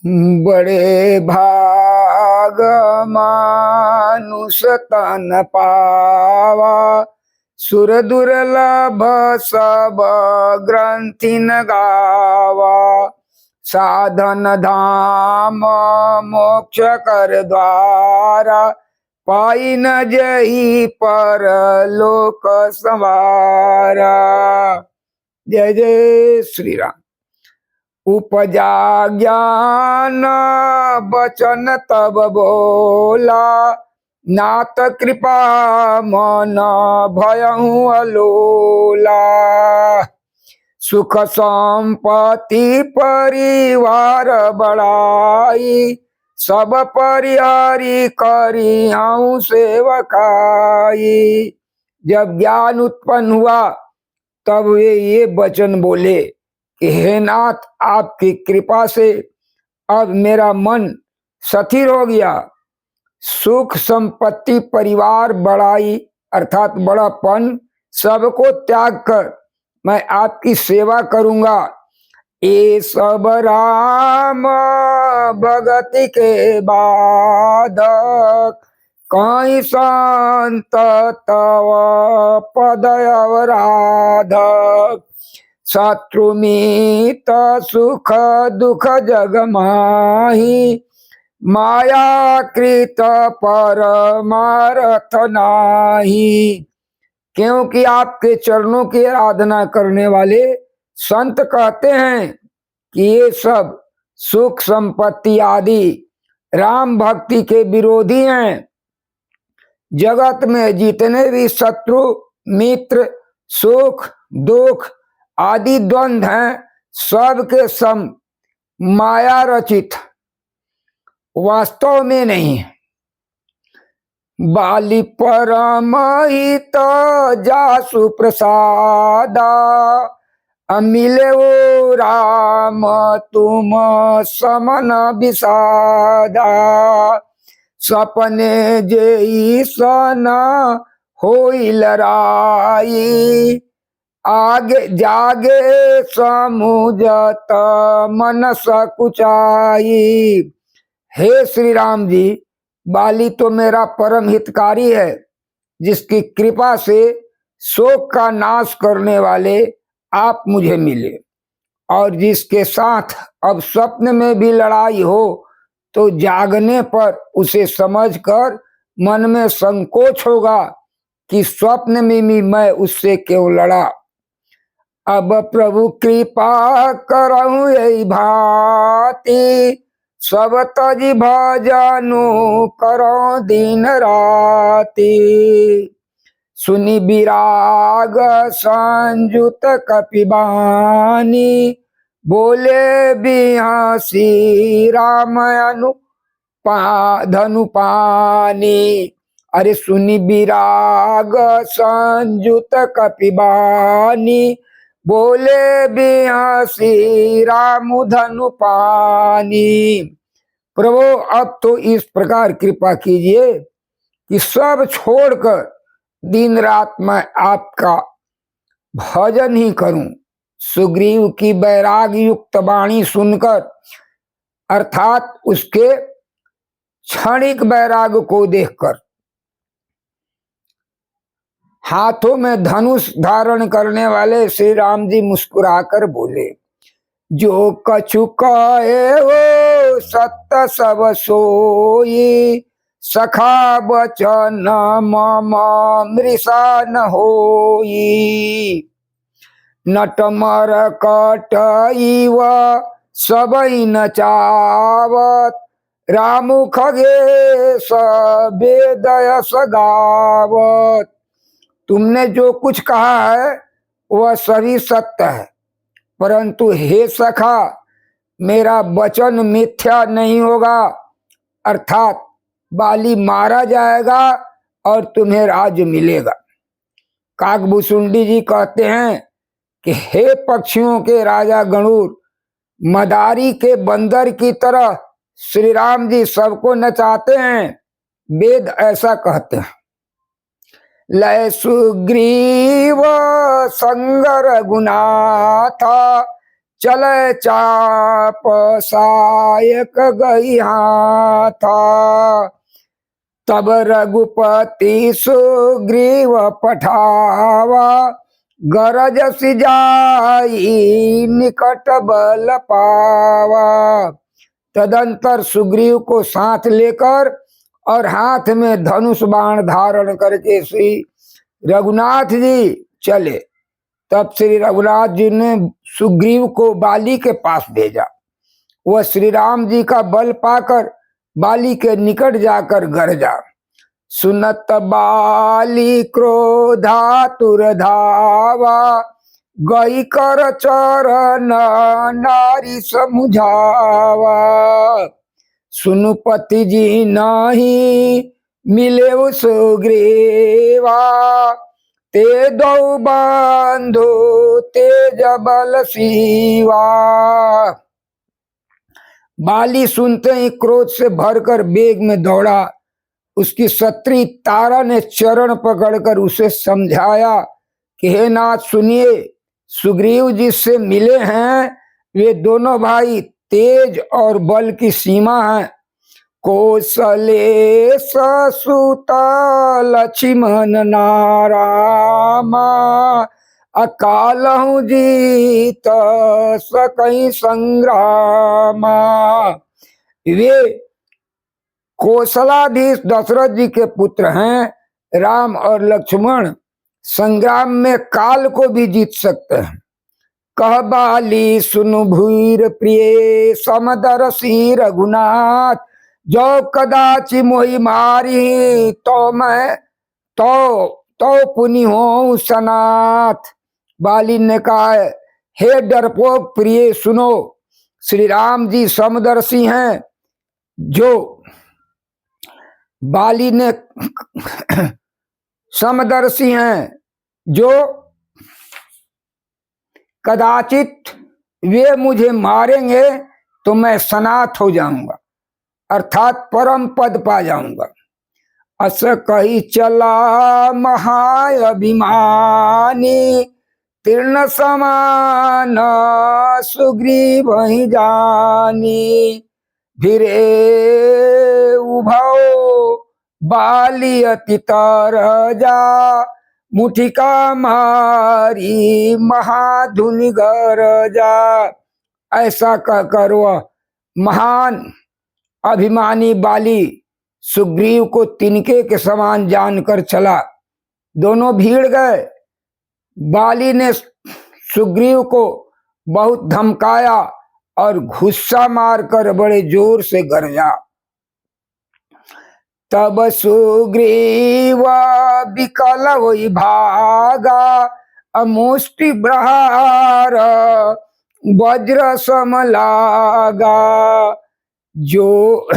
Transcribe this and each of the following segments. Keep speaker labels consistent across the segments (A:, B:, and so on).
A: बड़े भाग मानुष तन पावा, सुर दुर्लभ सब ग्रंथि न गावा। साधन धाम मोक्ष कर द्वारा, पाई न जही पर लोक संवारा। जय जय श्री राम। उपजा ज्ञान बचन तब बोला, नाथ कृपा मन भयहु अलोला। सुख संपत्ति परिवार बढ़ाई, सब परिहारी करी हूँ सेवकाई। जब ज्ञान उत्पन्न हुआ तब वे ये वचन बोले कि हे नाथ, आपकी कृपा से अब मेरा मन स्थिर हो गया। सुख संपत्ति परिवार बढ़ाई अर्थात बड़ापन सबको त्याग कर मैं आपकी सेवा करूंगा। ये सब राम भगति के बाधक, कहीं संत तव पद अवराधक। शत्रु मित सुख दुख जग माही, माया कृत परमार्थ नाही। क्योंकि आपके चरणों की आराधना करने वाले संत कहते हैं कि ये सब सुख संपत्ति आदि राम भक्ति के विरोधी हैं। जगत में जितने भी शत्रु मित्र सुख दुख आदि द्वंद्व हैं, सबके सम माया रचित, वास्तव में नहीं है। बाली परमहित जासु प्रसादा, अमिले ओ राम तुम समन विषादा। सपने जे सना होई लड़ाई, आगे जागे समुझत मन सकुचाई। हे श्री राम जी, बाली तो मेरा परम हितकारी है, जिसकी कृपा से शोक का नाश करने वाले आप मुझे मिले, और जिसके साथ अब स्वप्न में भी लड़ाई हो तो जागने पर उसे समझकर मन में संकोच होगा कि स्वप्न में भी मैं उससे क्यों लड़ा। अब प्रभु कृपा करहु यही भांति, सब तज भजनु करो दिन राति। सुनि विराग संयुत कपिबानी, बोले बिहासी राम धनु पानी। अरे सुनि विराग संयुत कपिबानी, बोले बिहासी राम धनु पानी। प्रभु अब तो इस प्रकार कृपा कीजिए कि सब छोड़कर दिन रात मैं आपका भजन ही करूं। सुग्रीव की वैराग युक्त वाणी सुनकर अर्थात उसके क्षणिक वैराग को देखकर हाथों में धनुष धारण करने वाले श्री राम जी मुस्कुराकर बोले, जो कछु कहे हो सत्य सब सोई, सखा बचन मम मृषा न होई। नटमर कटईव सबई न चावत, रामु खगेश वेदय सगावत। तुमने जो कुछ कहा है वह सभी सत्य है, परंतु हे सखा, मेरा वचन मिथ्या नहीं होगा। अर्थात बाली मारा जाएगा और तुम्हें राज्य मिलेगा। काकभूषुंडी जी कहते हैं कि हे पक्षियों के राजा गणुर, मदारी के बंदर की तरह श्री राम जी सबको नचाते हैं। वेद ऐसा कहते हैं। लय सुग्रीव संगर गुना था, चले चाप सायक गई हाथा। तब रघुपति सुग्रीव पठावा, गरज सिजाई निकट बल पावा। तदंतर सुग्रीव को साथ लेकर और हाथ में धनुष बाण धारण करके श्री रघुनाथ जी चले। तब श्री रघुनाथ जी ने सुग्रीव को बाली के पास भेजा। वह श्री राम जी का बल पाकर बाली के निकट जाकर गरजा। सुनत बाली क्रोधातुर धावा, गई कर चरण नारी समुझावा। सुनुपति जी नहीं मिले सुग्रीवा, ते दो बंधु तेज बल सीवा। बाली सुनते ही क्रोध से भरकर बेग में दौड़ा। उसकी सत्री तारा ने चरण पकड़कर उसे समझाया कि हे नाथ सुनिए, सुग्रीव जिससे मिले हैं वे दोनों भाई तेज और बल की सीमा है। कौशले ससुत लक्ष्मण नारामा, अकालहु जीत सकई संग्रामा। वे कौशलाधीश दशरथ जी के पुत्र हैं। राम और लक्ष्मण संग्राम में काल को भी जीत सकते हैं। कह बाली सुनु भूर प्रिय, समदर्शी रघुनाथ, जो कदाचि मोहि मारी, तो मैं तो पुनि हो सनाथ। बाली ने कहा, हे डरपोक प्रिय सुनो, श्री राम जी समदर्शी हैं। जो बाली ने समदर्शी हैं, जो कदाचित वे मुझे मारेंगे तो मैं सनाथ हो जाऊंगा, अर्थात परम पद पा जाऊंगा। अस कही चला महाअभिमानी, तीर्ण समान सुग्रीव ही जानी। भिरे उभौ बाली अति तरजा, मुठिका मारी महाधुनि गरजा। ऐसा कहकर वह महान अभिमानी बाली सुग्रीव को तिनके के समान जानकर चला। दोनों भीड़ गए। बाली ने सुग्रीव को बहुत धमकाया और गुस्सा मारकर बड़े जोर से गरजा। तब सुग्रीव विकल होई भागा, अमुष्टि प्रहार वज्र सम लागा। जो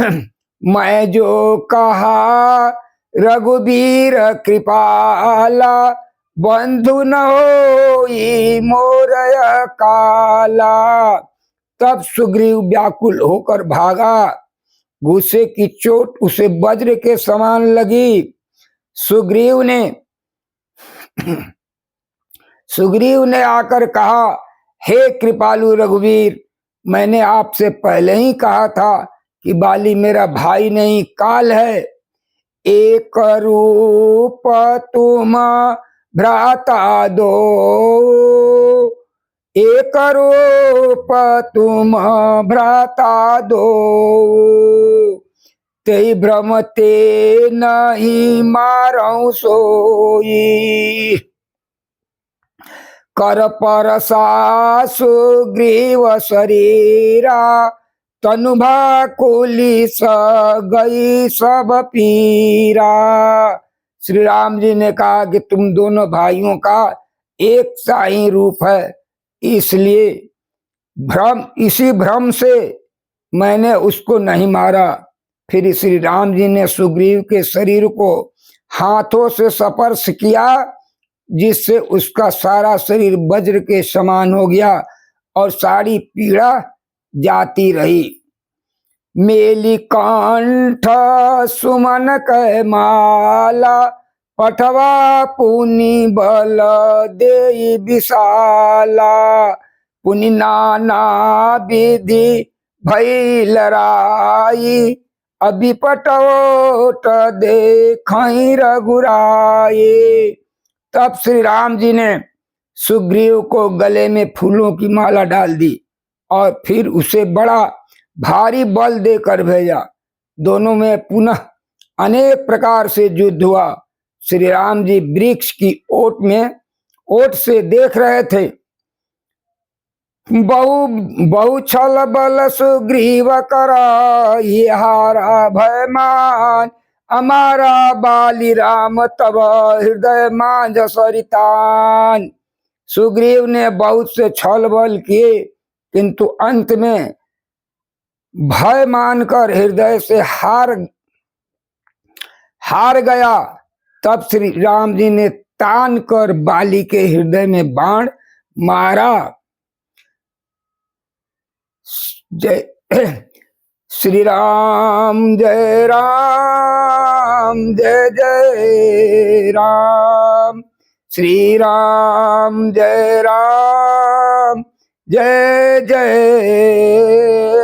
A: मैं जो कहा रघुबीर कृपाला, बंधु न होई मोर काला। तब सुग्रीव व्याकुल होकर भागा। गुस्से की चोट उसे वज्र के समान लगी। सुग्रीव ने आकर कहा, हे कृपालु रघुवीर, मैंने आपसे पहले ही कहा था कि बाली मेरा भाई नहीं, काल है। एक रूप तुम भ्राता दो, एक रूप तुम भ्राता दो। ते भ्रम ते नहीं मारऊ सोई, कर परसा सुग्रीव शरीरा। तनुभा कुली स गई सब पीरा। श्री राम जी ने कहा कि तुम दोनों भाइयों का एक सा ही रूप है, इसलिए इसी भ्रम से मैंने उसको नहीं मारा। फिर श्री राम जी ने सुग्रीव के शरीर को हाथों से स्पर्श किया, जिससे उसका सारा शरीर वज्र के समान हो गया और सारी पीड़ा जाती रही। मेली कंठ सुमन कै माला, पठवा पुनि बल दे विशाला। पुनि नाना विधि भई लड़ाई, अबिपटोट देखई रघुराई। तब श्री राम जी ने सुग्रीव को गले में फूलों की माला डाल दी और फिर उसे बड़ा भारी बल देकर भेजा। दोनों में पुनः अनेक प्रकार से युद्ध हुआ। श्री राम जी वृक्ष की ओट से देख रहे थे। बहु छल बल सुग्रीव करा, ये हारा भयमान, हमारा बाली राम तब हृदय मांझ सरितान। सुग्रीव ने बहुत से छल बल किए, किंतु अंत में भय मानकर हृदय से हार गया। तब श्री राम जी ने तान कर बाली के हृदय में बाण मारा। जय श्री राम, जय राम, जय जय राम, श्री राम, जय राम, जय जय